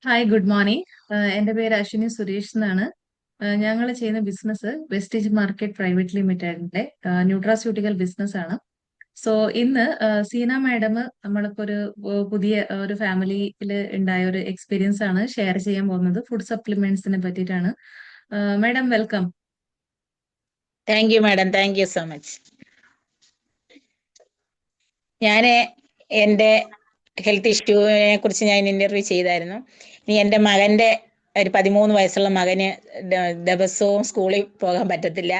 Hi good morning. എൻ്റെ പേര് അശ്വിനി സുരേഷ് എന്നാണ്. ഞങ്ങൾ ചെയ്യുന്ന ബിസിനസ് വെസ്റ്റേജ് മാർക്കറ്റ് പ്രൈവറ്റ് ലിമിറ്റഡിന്റെ ന്യൂട്രാസ്യൂട്ടിക്കൽ ബിസിനസ് ആണ്. സോ ഇന്ന് സീന മാഡം നമ്മളിപ്പോ പുതിയ ഒരു ഫാമിലിയിൽ ഉണ്ടായ ഒരു എക്സ്പീരിയൻസ് ആണ് ഷെയർ ചെയ്യാൻ പോകുന്നത്. ഫുഡ് സപ്ലിമെന്റ്സിനെ പറ്റിയിട്ടാണ്. Madam welcome. Thank you madam, thank you so much. ഞാൻ എൻ്റെ ഹെൽത്ത് ഇഷ്യൂവിനെ കുറിച്ച് ഞാൻ ഇന്റർവ്യൂ ചെയ്തായിരുന്നു. ഇനി എൻ്റെ മകൻ്റെ ഒരു 13 വയസ്സുള്ള മകന് ദിവസവും സ്കൂളിൽ പോകാൻ പറ്റത്തില്ല.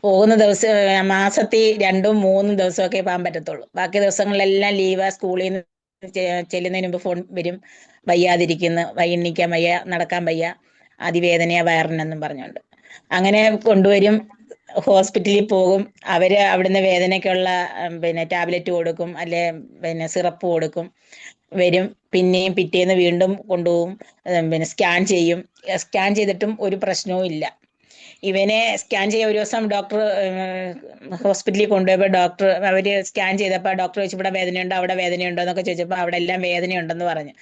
പോകുന്ന ദിവസം മാസത്തിൽ 2-3 ദിവസമൊക്കെ പോകാൻ പറ്റത്തുള്ളൂ. ബാക്കി ദിവസങ്ങളിലെല്ലാം ലീവാ. സ്കൂളിൽ നിന്ന് ചെല്ലുന്നതിന് മുമ്പ് ഫോൺ വരും, വയ്യാതിരിക്കുന്നു, എണീക്കാൻ വയ്യ, നടക്കാൻ വയ്യ, അതിവേദനയാ വയറിനെന്നും പറഞ്ഞുകൊണ്ട് അങ്ങനെ കൊണ്ടുവരും. ഹോസ്പിറ്റലിൽ പോകും. അവര് അവിടുന്ന് വേദനയ്ക്കുള്ള ടാബ്ലറ്റ് കൊടുക്കും, അല്ലെ സിറപ്പ് കൊടുക്കും. വരും, പിന്നെയും പിറ്റേന്ന് വീണ്ടും കൊണ്ടുപോകും. സ്കാൻ ചെയ്യും. സ്കാൻ ചെയ്തിട്ടും ഒരു പ്രശ്നവും ഇല്ല. ഇവനെ സ്കാൻ ചെയ്യാൻ ഒരു ദിവസം ഡോക്ടർ ഹോസ്പിറ്റലിൽ കൊണ്ടുപോയപ്പോൾ അവര് സ്കാൻ ചെയ്തപ്പോൾ ഡോക്ടർ ചോദിച്ചു, ഇവിടെ വേദനയുണ്ടോ അവിടെ വേദനയുണ്ടോ എന്നൊക്കെ ചോദിച്ചപ്പോൾ അവിടെ എല്ലാം വേദനയുണ്ടെന്ന് പറഞ്ഞു.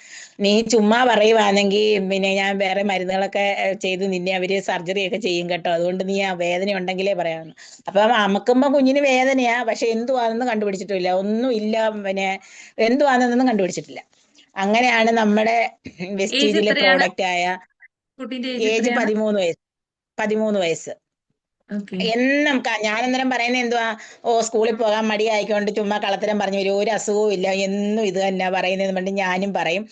നീ ചുമ്മാ പറയുവാണെങ്കിൽ ഞാൻ വേറെ മരുന്നുകളൊക്കെ ചെയ്ത് നിന്നെ അവര് സർജറി ഒക്കെ ചെയ്യും കേട്ടോ, അതുകൊണ്ട് നീ ആ വേദന ഉണ്ടെങ്കിലേ പറയാമെന്ന്. അപ്പൊ അമക്കുമ്പോ കുഞ്ഞിന് വേദനയാ, പക്ഷെ എന്തുവാണെന്ന് കണ്ടുപിടിച്ചിട്ടില്ല, ഒന്നും ഇല്ല. എന്തുവാണെന്നൊന്നും കണ്ടുപിടിച്ചിട്ടില്ല. അങ്ങനെയാണ് നമ്മുടെ ഏജ് വെസ്റ്റീജിലെ എത്രയാണ്? പ്രോഡക്റ്റ് ആയ കുട്ടീന്റെ ഏജ് ഏജ് എത്രയാണ്? 13 വയസ്സ്. ഓക്കെ. എന്നും ഞാനന്നേരം പറയുന്നത് എന്തുവാ, സ്കൂളിൽ പോകാൻ മടി ആയിക്കൊണ്ട് ചുമ്മാ കളത്തരം പറഞ്ഞു വരും, ഒരു അസുഖവും ഇല്ല, എന്നും ഇത് തന്നെ പറയുന്നതെന്ന് പറഞ്ഞിട്ട് ഞാനും പറയും.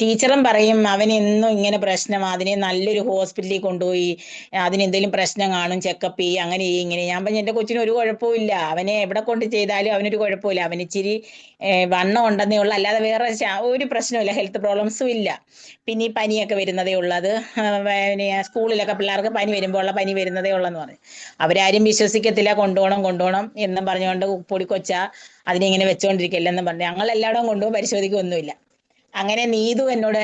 ടീച്ചറും പറയും അവന് എന്നും ഇങ്ങനെ പ്രശ്നം, അതിനെ നല്ലൊരു ഹോസ്പിറ്റലിൽ കൊണ്ടുപോയി അതിനെന്തെങ്കിലും പ്രശ്നം കാണും, ചെക്കപ്പ് ചെയ്യും, അങ്ങനെ ചെയ്യും ഇങ്ങനെ. ഞാൻ പറഞ്ഞു എൻ്റെ കൊച്ചിന് ഒരു കുഴപ്പവും ഇല്ല, അവനെ എവിടെ കൊണ്ട് ചെയ്താലും അവനൊരു കുഴപ്പമില്ല, അവന് ഇച്ചിരി വണ്ണം ഉണ്ടെന്നേ ഉള്ളൂ, അല്ലാതെ വേറെ ഒരു പ്രശ്നമില്ല, ഹെൽത്ത് പ്രോബ്ലംസും ഇല്ല. പിന്നെ ഈ പനിയൊക്കെ വരുന്നതേ ഉള്ളത്, സ്കൂളിലൊക്കെ പിള്ളേർക്ക് പനി വരുമ്പോൾ ഉള്ള പനി വരുന്നതേ ഉള്ളെന്ന് പറഞ്ഞു. അവരാരും വിശ്വസിക്കത്തില്ല, കൊണ്ടുപോകണം എന്നും പറഞ്ഞുകൊണ്ട് പൊടിക്കൊച്ച അതിനിങ്ങനെ വെച്ചുകൊണ്ടിരിക്കില്ലെന്നും പറഞ്ഞു. ഞങ്ങൾ എല്ലായിടവും കൊണ്ടുപോകും, പരിശോധിക്കൊന്നുമില്ല. അങ്ങനെ നീതു എന്നോട്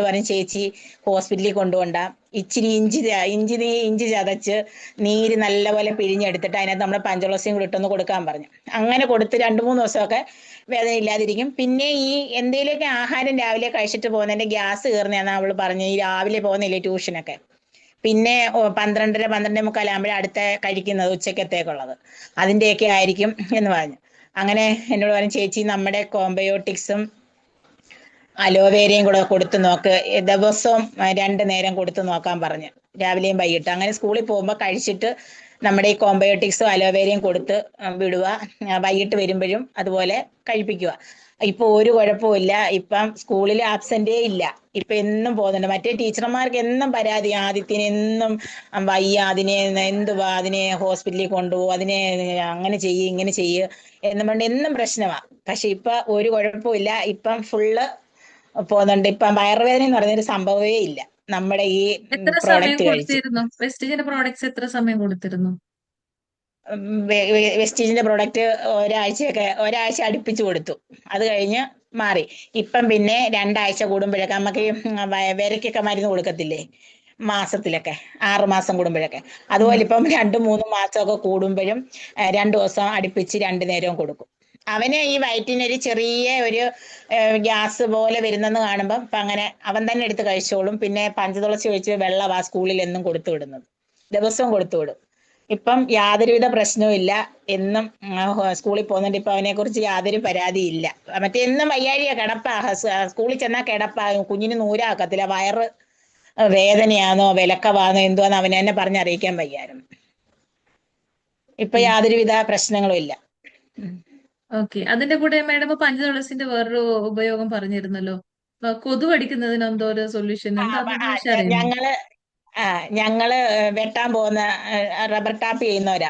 പറഞ്ഞു, ചേച്ചി ഹോസ്പിറ്റലിൽ കൊണ്ടുപോണ്ട, ഇച്ചിരി ഇഞ്ചി ചതച്ച് നീര് നല്ലപോലെ പിഴിഞ്ഞെടുത്തിട്ട് അതിനകത്ത് നമ്മുടെ പഞ്ചതുളസിയും കൂടി ഇട്ടൊന്ന് കൊടുക്കാൻ പറഞ്ഞു. അങ്ങനെ കൊടുത്ത് 2-3 ദിവസമൊക്കെ വേദന ഇല്ലാതിരിക്കും. പിന്നെ ഈ എന്തെങ്കിലുമൊക്കെ ആഹാരം രാവിലെ കഴിച്ചിട്ട് പോകുന്നതിന്റെ ഗ്യാസ് കയറുന്നതാണ് അവൾ പറഞ്ഞു. ഈ രാവിലെ പോകുന്നില്ലേ ട്യൂഷനൊക്കെ, പിന്നെ 12-12:45 ആകുമ്പോഴേ അടുത്ത കഴിക്കുന്നത് ഉച്ചക്കത്തേക്കുള്ളത്, അതിൻ്റെയൊക്കെ ആയിരിക്കും എന്ന് പറഞ്ഞു. അങ്ങനെ എന്നോട് പറഞ്ഞു, ചേച്ചി നമ്മുടെ കോംബയോട്ടിക്സും അലോവേരയും കൂടെ കൊടുത്തു നോക്ക്, ദിവസവും 2 നേരം കൊടുത്തു നോക്കാൻ പറഞ്ഞു, രാവിലെയും വൈകിട്ട്. അങ്ങനെ സ്കൂളിൽ പോകുമ്പോൾ കഴിച്ചിട്ട് നമ്മുടെ ഈ കോംബയോട്ടിക്സും അലോവേരയും കൊടുത്ത് വിടുക, വൈകിട്ട് വരുമ്പോഴും അതുപോലെ കഴിപ്പിക്കുക. ഇപ്പൊ ഒരു കുഴപ്പമില്ല, ഇപ്പം സ്കൂളിൽ ആബ്സെന്റേ ഇല്ല, ഇപ്പൊ എന്നും പോകുന്നുണ്ട്. മറ്റേ ടീച്ചർമാർക്ക് എന്നും പരാതി, ആദിത്യന് എന്നും വയ്യ, അതിനെ എന്തുവാ, അതിനെ ഹോസ്പിറ്റലിൽ കൊണ്ടുപോകും, അതിനെ അങ്ങനെ ചെയ്യ് ഇങ്ങനെ ചെയ്യ് എന്നും പറഞ്ഞ് എന്നും പ്രശ്നമാ. പക്ഷെ ഇപ്പൊ ഒരു കുഴപ്പമില്ല, ഇപ്പം ഫുള്ള് പോകുന്നുണ്ട്. ഇപ്പം വയറുവേദന എന്ന് പറയുന്നൊരു സംഭവമേ ഇല്ല നമ്മുടെ ഈ എത്ര സമയം പ്രോഡക്റ്റ് കഴിച്ച്. കൊടുത്തിരുന്നു? വെസ്റ്റേജിന്റെ പ്രോഡക്ട്സ് എത്ര സമയം കൊടുത്തിരുന്നു? വെസ്റ്റീജിന്റെ പ്രോഡക്റ്റ് ഒരാഴ്ച അടുപ്പിച്ച് കൊടുത്തു, അത് കഴിഞ്ഞ് മാറി. ഇപ്പം പിന്നെ 2 ആഴ്ച കൂടുമ്പോഴൊക്കെ നമുക്ക് ഈ വിരക്കൊക്കെ മരുന്ന് കൊടുക്കത്തില്ലേ മാസത്തിലൊക്കെ, 6 മാസം കൂടുമ്പോഴൊക്കെ, അതുപോലെ ഇപ്പം 2-3 മാസമൊക്കെ കൂടുമ്പോഴും 2 ദിവസം അടുപ്പിച്ച് 2 നേരവും കൊടുക്കും. അവന് ഈ വയറ്റിനൊരു ചെറിയ ഒരു ഗ്യാസ് പോലെ വരുന്നെന്ന് കാണുമ്പം ഇപ്പം അങ്ങനെ അവൻ തന്നെ എടുത്ത് കഴിച്ചോളും. പിന്നെ പഞ്ചതുളസി ഒഴിച്ച് വെള്ളവാ സ്കൂളിൽ എന്നും കൊടുത്തു വിടുന്നത്, ദിവസവും കൊടുത്തു വിടും. ഇപ്പം യാതൊരുവിധ പ്രശ്നവും ഇല്ല, എന്നും സ്കൂളിൽ പോകുന്നുണ്ട്. ഇപ്പൊ അവനെ കുറിച്ച് യാതൊരു പരാതിയില്ല. മറ്റേ എന്നും വയ്യാഴിക കിടപ്പാ, സ്കൂളിൽ ചെന്നാൽ കിടപ്പാ, കുഞ്ഞിന് നൂരാക്കത്തില്ല, വയറ് വേദനയാണോ വിലക്കവാന്നോ എന്തുവാന്ന് അവനെ തന്നെ പറഞ്ഞറിയിക്കാൻ വയ്യായിരുന്നു. ഇപ്പൊ യാതൊരുവിധ പ്രശ്നങ്ങളും ഇല്ല. ഓക്കെ. അതിന്റെ കൂടെ മാഡം പഞ്ചതുളസിന്റെ വേറൊരു ഉപയോഗം പറഞ്ഞിരുന്നല്ലോ. കൊതു കടിക്കുന്നതിന് എന്തോ ഒരു സൊല്യൂഷൻ ആ, ഉണ്ട്, അപ്പൊ അതിനെ കുറിച്ച് അറിയുമോ? ഞങ്ങള് ഞങ്ങള് വെട്ടാൻ പോകുന്ന റബ്ബർ ടാപ്പ് ചെയ്യുന്നവരാ.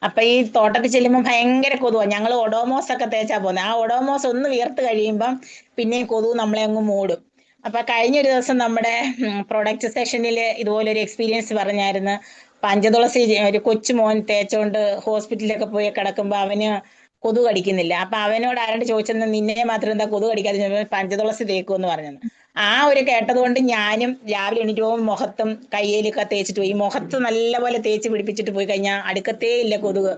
അപ്പൊ ഈ തോട്ടത്തിൽ ചെല്ലുമ്പോൾ ഭയങ്കര കൊതുവാ. ഞങ്ങൾ ഒഡോമോസ് ഒക്കെ തേച്ചാ പോകുന്നത്. ആ ഒഡോമോസ് ഒന്ന് വീർത്ത് കഴിയുമ്പം പിന്നെ കൊതു നമ്മളെ അങ്ങ് മൂടും. അപ്പൊ കഴിഞ്ഞൊരു ദിവസം നമ്മുടെ പ്രൊഡക്റ്റ് സെഷനിൽ ഇതുപോലെ ഒരു എക്സ്പീരിയൻസ് പറഞ്ഞായിരുന്നു. പഞ്ചതുളസി ഒരു കൊച്ചു മോൻ തേച്ചോണ്ട് ഹോസ്പിറ്റലിലൊക്കെ പോയി കിടക്കുമ്പോ അവന് കൊതു കടിക്കുന്നില്ല. അപ്പൊ അവനോട് ആരോട് ചോദിച്ചെന്ന്, നിന്നെ മാത്രം എന്താ കൊതു കടിക്കാതെ, പഞ്ചതുളസി തേക്കുമെന്ന് പറഞ്ഞത്. ആ ഒരു കേട്ടത് കൊണ്ട് ഞാനും രാവിലെ എണീറ്റ് പോകുമ്പോൾ മുഖത്തും കയ്യിലൊക്കെ തേച്ചിട്ട് പോയി. മുഖത്ത് നല്ലപോലെ തേച്ച് പിടിപ്പിച്ചിട്ട് പോയി കഴിഞ്ഞാൽ അടുക്കത്തേ ഇല്ല കൊതുക്.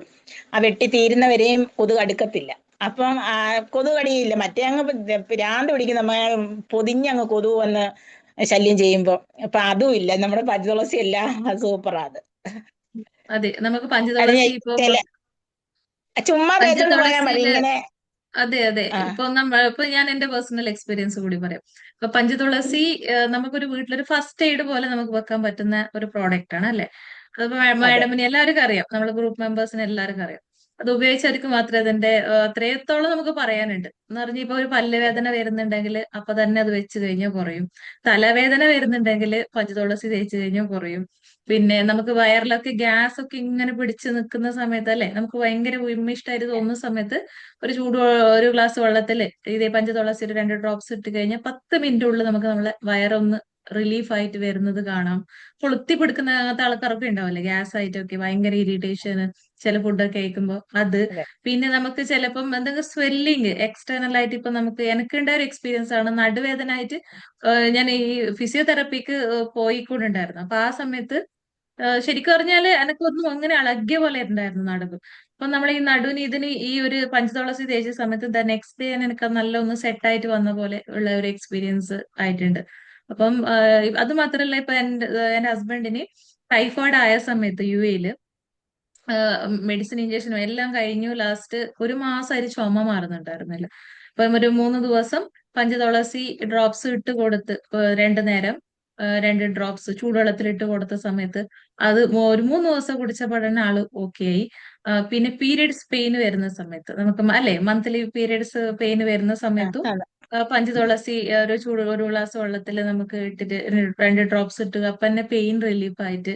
ആ വെട്ടി തീരുന്നവരെയും കൊതുക് അടുക്കത്തില്ല. അപ്പം കൊതുക് കടിയില്ല. മറ്റേ അങ്ങ് ഭ്രാന്ത് പിടിക്കുന്ന പൊതിഞ്ഞങ്ങ് കൊതുക് വന്ന് ശല്യം ചെയ്യുമ്പോ. അപ്പൊ അതും ഇല്ല, നമ്മുടെ പഞ്ചതുളസി എല്ലാം സൂപ്പറാ അത്. അതെ, നമുക്ക് അത് പഞ്ചതുളസി ഇപ്പൊ ചുമ്മാ തേച്ചോണ്ട് പോയാൽ മതി പഞ്ചതുളസിയില് ഇങ്ങനെ. അതെ അതെ, ആ ഇപ്പൊ ഞാൻ എന്റെ പേഴ്സണൽ എക്സ്പീരിയൻസ് കൂടി പറയാം. ഇപ്പൊ പഞ്ചതുളസി നമുക്കൊരു വീട്ടിലൊരു ഫസ്റ്റ് എയ്ഡ് പോലെ നമുക്ക് വെക്കാൻ പറ്റുന്ന ഒരു പ്രോഡക്റ്റ് ആണ് അല്ലെ. അതിപ്പോ അതെ മാഡമിന് എല്ലാവർക്കും അറിയാം, നമ്മുടെ ഗ്രൂപ്പ് മെമ്പേഴ്സിന് എല്ലാവർക്കും അറിയാം. അത് ഉപയോഗിച്ചവർക്ക് മാത്രമേ അതിന്റെ അത്രത്തോളം നമുക്ക് പറയാനുണ്ട് എന്ന് പറഞ്ഞാൽ, ഇപ്പൊ ഒരു അതെ പല്ലുവേദന വരുന്നുണ്ടെങ്കിൽ അപ്പൊ തന്നെ അത് വെച്ച് കഴിഞ്ഞാൽ കുറയും. തലവേദന വരുന്നുണ്ടെങ്കിൽ പഞ്ചതുളസി തേച്ച് കഴിഞ്ഞാൽ കുറയും. പിന്നെ നമുക്ക് വയറിലൊക്കെ ഗ്യാസ് ഒക്കെ ഇങ്ങനെ പിടിച്ച് നിൽക്കുന്ന സമയത്ത് അല്ലെ, നമുക്ക് ഭയങ്കര വിമ്മിഷ്ടായിട്ട് തോന്നുന്ന സമയത്ത് ഒരു ഗ്ലാസ് വെള്ളത്തിൽ ഇതേ പഞ്ചതുളസി ഒരു 2 ഡ്രോപ്സ് ഇട്ട് കഴിഞ്ഞാൽ 10 മിനിറ്റിനുള്ളിൽ നമുക്ക് നമ്മളെ വയറൊന്ന് റിലീഫ് ആയിട്ട് വരുന്നത് കാണാം. കൊളുത്തി പിടിക്കുന്ന അങ്ങനത്തെ ആൾക്കാരൊക്കെ ഉണ്ടാവില്ലേ, ഗ്യാസ് ആയിട്ടൊക്കെ ഭയങ്കര ഇറിറ്റേഷൻ ചില ഫുഡൊക്കെ കഴിക്കുമ്പോൾ അത്. അതെ പിന്നെ നമുക്ക് ചിലപ്പം എന്തെങ്കിലും സ്വെല്ലിങ് എക്സ്റ്റേണൽ ആയിട്ട്, ഇപ്പൊ നമുക്ക് എനിക്കുണ്ടായ ഒരു എക്സ്പീരിയൻസ് ആണ് നടുവേദന ആയിട്ട്. ഞാൻ ഈ ഫിസിയോതെറപ്പിക്ക് പോയിക്കൊണ്ടുണ്ടായിരുന്നു. അപ്പൊ ആ സമയത്ത് ശരിക്കും പറഞ്ഞാല് എനക്കൊന്നും അങ്ങനെ അളകിയ പോലെ ഉണ്ടായിരുന്നു നടുവ്. അപ്പൊ നമ്മൾ ഈ നടുവിന് ഇതിന് ഈ ഒരു പഞ്ചതുളസി തേച്ച സമയത്ത് നെക്സ്റ്റ് ഡേ എനിക്ക് നല്ല ഒന്ന് സെറ്റ് ആയിട്ട് വന്ന പോലെ ഉള്ള ഒരു എക്സ്പീരിയൻസ് ആയിട്ടുണ്ട്. അപ്പം അത് മാത്രല്ല, ഇപ്പൊ എന്റെ ഹസ്ബൻഡിന് ടൈഫോയിഡ് ആയ സമയത്ത് UAE മെഡിസിൻ ഇഞ്ചക്ഷനും എല്ലാം കഴിഞ്ഞു. ലാസ്റ്റ് ഒരു മാസം അതിന് ചുമ മാറുന്നുണ്ടായിരുന്നില്ല. അപ്പം ഒരു 3 ദിവസം പഞ്ചതുളസി ഡ്രോപ്സ് ഇട്ട് കൊടുത്ത് 2 നേരം 2 ഡ്രോപ്സ് ചൂടുവെള്ളത്തിൽ ഇട്ട് കൊടുത്ത സമയത്ത് അത് ഒരു 3 ദിവസം കുടിച്ചപ്പോഴാണ് ആള് ഓക്കെ ആയി. പിന്നെ പീരിയഡ്സ് പെയിൻ വരുന്ന സമയത്ത് നമുക്ക് അല്ലെ, മന്ത്ലി പീരിയഡ്സ് പെയിൻ വരുന്ന ആ സമയത്തും അതെ പഞ്ചതുളസി ഒരു ഗ്ലാസ് വെള്ളത്തിൽ നമുക്ക് ഇട്ടിട്ട് 2 ഡ്രോപ്സ് ഇട്ട് അപ്പൊ തന്നെ പെയിൻ റിലീഫ് ആയിട്ട്.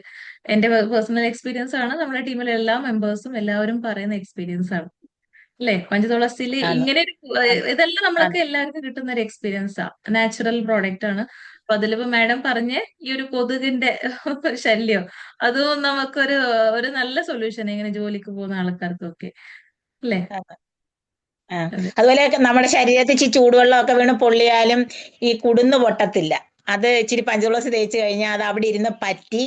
എന്റെ പേഴ്സണൽ എക്സ്പീരിയൻസ് ആണ്, നമ്മുടെ ടീമിലെ എല്ലാ മെമ്പേഴ്സും എല്ലാവരും പറയുന്ന എക്സ്പീരിയൻസ് ആണ്. അല്ലെ, പഞ്ചതുളസിയിൽ ആണ് ഇങ്ങനെ ഒരു ആണ് ഇതെല്ലാം നമ്മൾക്ക് ആണ് എല്ലാവർക്കും കിട്ടുന്ന ഒരു എക്സ്പീരിയൻസ് ആ, നാച്ചുറൽ പ്രോഡക്റ്റ് ആണ്. അപ്പൊ അതിലിപ്പോ മാഡം പറഞ്ഞ ഈ ഒരു കൊതുകിന്റെ ശല്യം, അതും നമുക്കൊരു ഒരു നല്ല സൊല്യൂഷൻ ഇങ്ങനെ ജോലിക്ക് പോകുന്ന ആൾക്കാർക്കൊക്കെ അല്ലെ. ആണ്. ആ അതെ. അതുപോലെ നമ്മുടെ ശരീരത്തിൽ ഇച്ചിരി ചൂടുവെള്ളമൊക്കെ വീണ് പൊള്ളിയാലും ഈ കുടുന്ന് പൊട്ടത്തില്ല. അത് ഇച്ചിരി പഞ്ചതുളസി തേച്ച് കഴിഞ്ഞാൽ അത് അവിടെ ഇരുന്ന് പറ്റി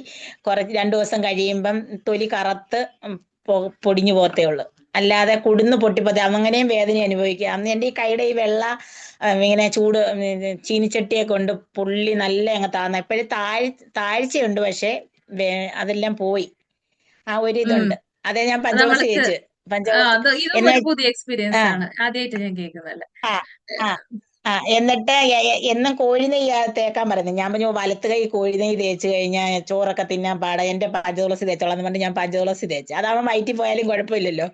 കുറച്ച് 2 ദിവസം കഴിയുമ്പം തൊലി കറുത്ത് പൊടിഞ്ഞു പോകത്തേ ഉള്ളൂ. അല്ലാതെ കുടുന്ന് പൊട്ടിപ്പോത്തെ അങ്ങനെയും വേദന അനുഭവിക്കുക. അന്ന് എൻ്റെ ഈ കൈയുടെ ഈ വെള്ള ഇങ്ങനെ ചീനിച്ചട്ടിയെ കൊണ്ട് പുള്ളി നല്ല അങ്ങ് താന്ന ഇപ്പോഴും താഴ്ചയുണ്ട്, പക്ഷെ അതെല്ലാം പോയി. ആ ഒരു ഉം ഇതുണ്ട്. അതേ ഞാൻ അത് പഞ്ചതുളസി നമ്മൾക്ക് തേച്ച് പഞ്ചതുളസി ഇതും എന്ന് ഒരു പുതിയ എക്സ്പീരിയൻസ് ആ ആണ്, ആദ്യമായിട്ട് ഞാൻ കേൾക്കുന്നതല്ലേ. ആ ആ എന്നിട്ട് എന്നും കോഴി നെയ്യ് തേക്കാൻ പറയുന്നത്. ഞാൻ പറഞ്ഞു വലത്ത് കൈ കോഴി നെയ്യ് തേച്ച് കഴിഞ്ഞാൽ ചോറൊക്കെ തിന്നാൻ പാടാ, എന്റെ പഞ്ചതുളസി തേച്ചോളാം എന്ന് പറഞ്ഞ് ഞാൻ പഞ്ചതുളസി തേച്ച്. അതാവുമ്പോൾ വയറ്റിൽ പോയാലും കുഴപ്പമില്ലല്ലോ.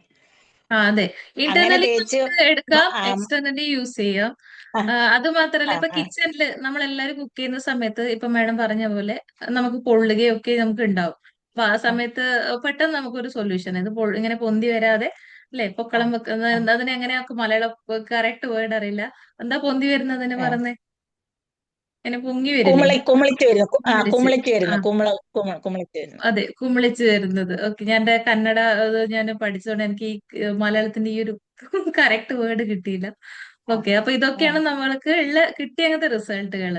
അതെ, അങ്ങനെ ഇന്റർണലി തേച്ച് നമുക്ക് എടുക്കാം, ആ എക്സ്റ്റർണലി യൂസ് ചെയ്യാം. ആ അത് മാത്രല്ല, ആ ഇപ്പൊ ആ കിച്ചണില് നമ്മൾ എല്ലാവരും കുക്ക് ചെയ്യുന്ന സമയത്ത് ഇപ്പൊ മാഡം പറഞ്ഞ പോലെ നമുക്ക് പൊള്ളുകയൊക്കെ നമുക്ക് ഉണ്ടാവും. അപ്പൊ ആ ആ സമയത്ത് പെട്ടെന്ന് നമുക്കൊരു സൊല്യൂഷൻ ഇത് ഇങ്ങനെ പൊന്തി വരാതെ അല്ലെ, ആ പൊക്കളം ആ. വെക്കുന്ന അതിനെ എങ്ങനെയാ മലയാളം കറക്റ്റ് വേർഡ് അറിയില്ല, എന്താ പൊന്തി വരുന്നതിന് ആ. പറഞ്ഞേ, ഇങ്ങനെ പൊങ്ങി വരില്ലേ, കുമിളിച്ച് വരുന്നു. കുമിളിച്ച്. കുമിളിച്ച് ആ വരുന്നു. കുമിളിച്ച് വരുന്നു. അതെ, കുമിളിച്ച് വരുന്നത്. ഓക്കെ, ഞാൻ എന്റെ കന്നഡ ഞാൻ പഠിച്ചോണ്ട് എനിക്ക് ഈ മലയാളത്തിന്റെ ഈ ഒരു കറക്റ്റ് വേർഡ് കിട്ടിയില്ല. ആ ഓക്കെ, അപ്പൊ ആ ഇതൊക്കെയാണ് നമ്മൾക്ക് കിട്ടിയ അങ്ങനത്തെ റിസൾട്ടുകൾ.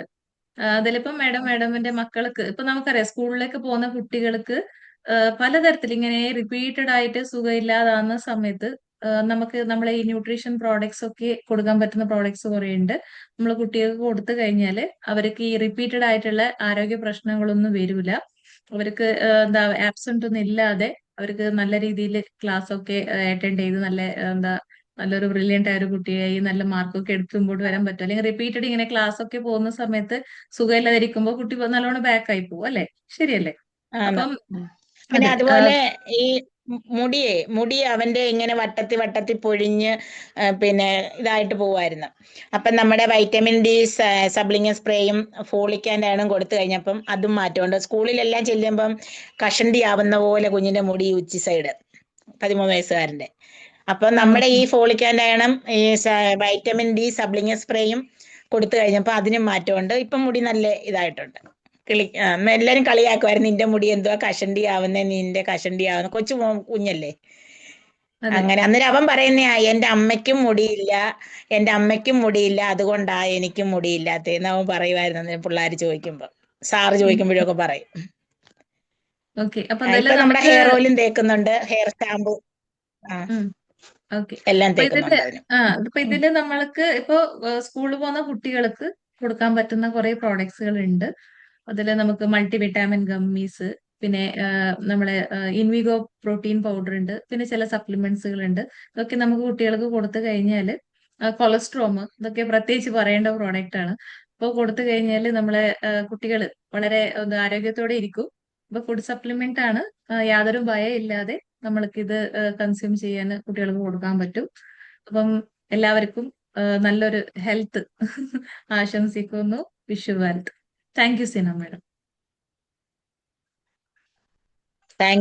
അതിലിപ്പോ മാഡമിന്റെ മക്കൾക്ക് ഇപ്പൊ നമുക്കറിയാം, സ്കൂളിലേക്ക് പോകുന്ന കുട്ടികൾക്ക് പലതരത്തിൽ ഇങ്ങനെ റിപ്പീറ്റഡ് ആയിട്ട് സുഖമില്ലാതാകുന്ന സമയത്ത് നമുക്ക് നമ്മളെ ഈ ന്യൂട്രീഷൻ പ്രോഡക്ട്സ് ഒക്കെ കൊടുക്കാൻ പറ്റുന്ന പ്രോഡക്ട്സ് കുറെ ഉണ്ട്. നമ്മൾ കുട്ടികൾക്ക് കൊടുത്തു കഴിഞ്ഞാല് അവർക്ക് ഈ റിപ്പീറ്റഡ് ആയിട്ടുള്ള ആരോഗ്യ പ്രശ്നങ്ങളൊന്നും വരില്ല. അവർക്ക് എന്താ ആബ്സെന്റ് ഒന്നും ഇല്ലാതെ അവർക്ക് നല്ല രീതിയിൽ ക്ലാസ് ഒക്കെ അറ്റൻഡ് ചെയ്ത് നല്ല നല്ലൊരു ബ്രില്യന്റ് ആയ ഒരു കുട്ടിയായി നല്ല മാർക്കൊക്കെ എടുത്ത് മുമ്പോട്ട് വരാൻ പറ്റും. അല്ലെങ്കിൽ റിപ്പീറ്റഡ് ഇങ്ങനെ ക്ലാസ് ഒക്കെ പോകുന്ന സമയത്ത് സുഖമില്ലാതിരിക്കുമ്പോൾ കുട്ടി നല്ലോണം ബാക്ക് ആയി പോകും അല്ലെ, ശരിയല്ലേ. ആണ്. അപ്പം പിന്നെ അതെ. അതുപോലെ ഈ മുടി അവന്റെ ഇങ്ങനെ വട്ടത്തി വട്ടത്തി പൊഴിഞ്ഞ് പിന്നെ ഇതായിട്ട് പോവായിരുന്നു. അപ്പം നമ്മുടെ വൈറ്റമിൻ ഡി സബ്ലിങ് സ്പ്രേയും ഫോളിക് ആൻഡ് അയണും കൊടുത്തു കഴിഞ്ഞപ്പം അതും മാറ്റമുണ്ട്. സ്കൂളിലെല്ലാം ചെല്ലുമ്പം കഷണ്ടി ആവുന്ന പോലെ കുഞ്ഞിന്റെ മുടി ഉച്ചി സൈഡ് 13 വയസ്സുകാരന്റെ. അപ്പം നമ്മുടെ ഈ ഫോളിക് ആൻഡ് അയണും ഈ വൈറ്റമിൻ ഡി സബ്ലിങ് സ്പ്രേയും കൊടുത്തു കഴിഞ്ഞപ്പോൾ അതിനും മാറ്റമുണ്ട്. ഇപ്പം മുടി നല്ല ഇതായിട്ടുണ്ട്. എല്ലാരും കളിയാക്കുമായിരുന്നു, നിന്റെ മുടി എന്തുവാ കഷണ്ടി ആവുന്നേ, നിന്റെ കഷണ്ടി ആവുന്ന കുഞ്ഞല്ലേ. അതെ. അങ്ങനെ അന്നേരം അവൻ പറയുന്നേ, എന്റെ അമ്മയ്ക്കും മുടിയില്ല, അതുകൊണ്ടാ എനിക്കും മുടിയില്ലാത്തന്ന് അവൻ പറയുമായിരുന്നു. അന്നേരം പിള്ളേർ ചോദിക്കുമ്പോ, സാറ് ചോദിക്കുമ്പോഴൊക്കെ പറയും. ഓക്കെ, അപ്പൊ ഇപ്പൊ എന്തായാലും നമ്മുടെ നമുക്ക് ഹെയർ ഓയിലും തേക്കുന്നുണ്ട്, ഹെയർ ഷാമ്പു ഓക്കെ. എല്ലാം അപ്പൊ ഇതില് തേക്കുന്നുണ്ട് അവന്. ഇപ്പൊ ഇതില് നമ്മൾക്ക് ഇപ്പൊ സ്കൂളിൽ പോകുന്ന കുട്ടികൾക്ക് കൊടുക്കാൻ പറ്റുന്ന കുറെ പ്രോഡക്ട്സുകൾ ഉണ്ട്. അതിൽ നമുക്ക് മൾട്ടി വിറ്റാമിൻ ഗമ്മീസ്, പിന്നെ നമ്മളെ ഇൻവിഗോ പ്രോട്ടീൻ പൗഡർ ഉണ്ട്, പിന്നെ ചില സപ്ലിമെന്റ്സുകൾ ഉണ്ട്. ഇതൊക്കെ നമുക്ക് കുട്ടികൾക്ക് കൊടുത്തു കഴിഞ്ഞാൽ കൊളസ്ട്രോം ഇതൊക്കെ പ്രത്യേകിച്ച് പറയേണ്ട പ്രോഡക്റ്റ് ആണ്. അപ്പോൾ കൊടുത്തു കഴിഞ്ഞാൽ നമ്മളെ കുട്ടികൾ വളരെ ആരോഗ്യത്തോടെ ഇരിക്കും. ഇപ്പൊ ഫുഡ് സപ്ലിമെന്റ് ആണ്, യാതൊരു ഭയം ഇല്ലാതെ നമ്മൾക്ക് ഇത് കൺസ്യൂം ചെയ്യാൻ കുട്ടികൾക്ക് കൊടുക്കാൻ പറ്റും. അപ്പം എല്ലാവർക്കും നല്ലൊരു ഹെൽത്ത് ആശംസിക്കുന്നു. Vishu wealth. Thank you Sina madam.